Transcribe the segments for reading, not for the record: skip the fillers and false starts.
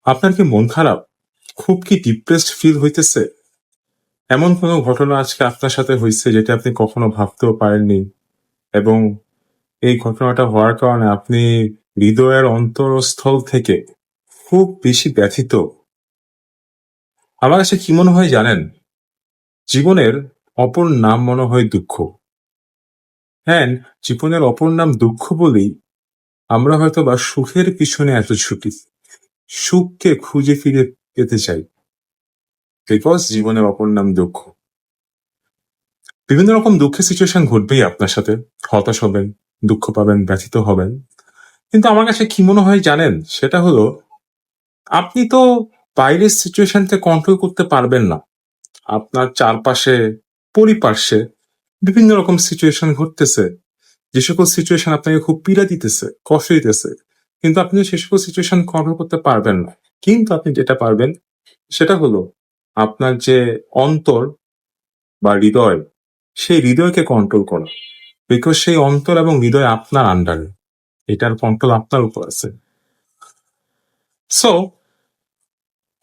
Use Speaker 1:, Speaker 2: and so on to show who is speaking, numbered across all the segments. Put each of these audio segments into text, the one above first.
Speaker 1: আপনার কি মন খারাপ? খুব কি ডিপ্রেসড ফিল হইতেছে? এমন কোনো ঘটনা আজকে আপনার সাথে হইছে যেটা আপনি কখনো ভাবতেও পারেননি এবং এই ঘটনাটা হওয়ার কারণে আপনি হৃদয়ের অন্তরস্থল থেকে খুব বেশি ব্যথিত। আমার কাছে কি মনে হয় জানেন? জীবনের অপর নাম মনে হয় দুঃখ। হ্যাঁ, জীবনের অপর নাম দুঃখ বলেই আমরা হয়তোবা সুখের পিছনে এত ছুটি। সুখকে খুঁজে ফিরে পেতে চাই। বিকজ জীবনের অপর নাম দুঃখ। বিভিন্ন রকম দুঃখের সিচুয়েশন ঘটবেই আপনার সাথে। হতাশ হবেন, দুঃখ পাবেন, ব্যথিত হবেন। কিন্তু আমার কাছে কি মনে হয় জানেন? সেটা হলো আপনি তো বাইরের সিচুয়েশনকে কন্ট্রোল করতে পারবেন না। আপনার চারপাশে, পরিপার্শ্বে বিভিন্ন রকম সিচুয়েশন ঘটতেছে। যে সকল সিচুয়েশন আপনাকে খুব পীড়া দিতেছে, কষ্ট দিতেছে। কিন্তু আপনি সে সকল সিচুয়েশন কন্ট্রোল করতে পারবেন না। কিন্তু আপনি যেটা পারবেন সেটা হলো আপনার যে অন্তর বা হৃদয়, সেই হৃদয়কে কন্ট্রোল করা। বিকজ সেই অন্তর এবং হৃদয় আপনার আন্ডারে, এটার কন্ট্রোল আপনার উপর আছে। সো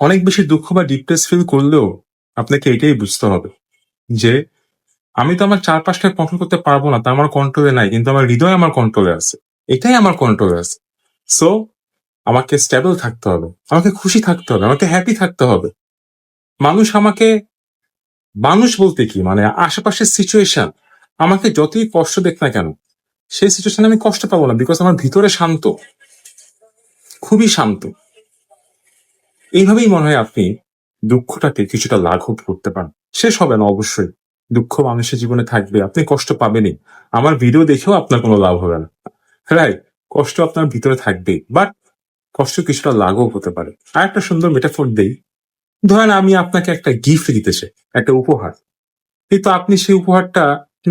Speaker 1: অনেক বেশি দুঃখ বা ডিপ্রেস ফিল করলেও আপনাকে এটাই বুঝতে হবে যে আমি তো আমার চারপাশটা কন্ট্রোল করতে পারবো না, তা আমার কন্ট্রোলে নাই, কিন্তু আমার হৃদয় আমার কন্ট্রোলে আছে। এটাই আমার কন্ট্রোলে আছে। সো আমাকে স্টেবল থাকতে হবে, আমাকে খুশি থাকতে হবে, আমাকে হ্যাপি থাকতে হবে। মানুষ আমাকে, মানুষ বলতে কি মানে আশেপাশের সিচুয়েশন আমাকে যতই কষ্ট দেখ না কেন, সেই সিচুয়েশনে আমি কষ্ট পাবো না, বিকজ আমার ভিতরে শান্ত, খুবই শান্ত। এইভাবেই মনে হয় আপনি দুঃখটাকে কিছুটা লাঘব করতে পারেন। শেষ হবে না অবশ্যই, দুঃখ মানুষের জীবনে থাকবে, আপনি কষ্ট পাবেনই। আমার ভিডিও দেখেও আপনার কোনো লাভ হবে না, রাইট? কষ্ট আপনার ভিতরে থাকবেই, বাট কষ্ট কিছুটা লাঘব হতে পারে। আর একটা সুন্দর মেটাফোর দেই, ধরেন আমি আপনাকে একটা গিফট দিতে চাই, একটা উপহার, কিন্তু আপনি সেই উপহারটা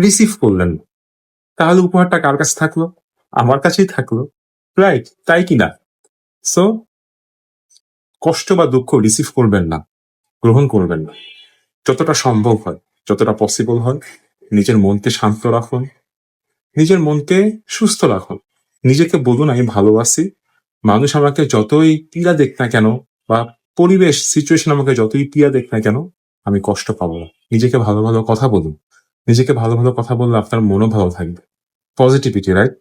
Speaker 1: রিসিভ করলেন না। তাহলে উপহারটা কার কাছে থাকলো? আমার কাছেই থাকলো, রাইট? তাই কিনা? সো কষ্ট বা দুঃখ রিসিভ করবেন না, গ্রহণ করবেন না। যতটা সম্ভব হয়, যতটা পসিবল হয়, নিজের মনকে শান্ত রাখুন, নিজের মনকে সুস্থ রাখুন। নিজেকে বলুন আমি ভালো আছি। মানুষ আমাকে যতই পীড়া দেখ না কেন, বা পরিবেশ সিচুয়েশন আমাকে যতই পীড়া দেখ না কেন, আমি কষ্ট পাবো না। নিজেকে ভালো ভালো কথা বলুন। নিজেকে ভালো ভালো কথা বললে আপনার মনও ভালো থাকবে। Positivity, right?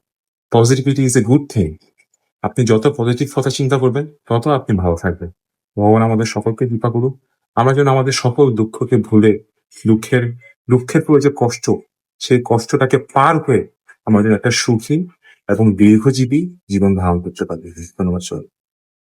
Speaker 1: Positivity is a good thing. আপনি যত পজিটিভ কথা চিন্তা করবেন তত আপনি ভালো থাকবেন। ভগবান আমাদের সকলকে কৃপা করুক। আমরা যেন আমাদের সকল দুঃখকে ভুলে, দুঃখের দুঃখের পরে যে কষ্ট, সেই কষ্টটাকে পার হয়ে আমাদের একটা সুখী এবং দীর্ঘজীবী জীবন ধারণ করতে পারি। ধন্যবাদ সবাই।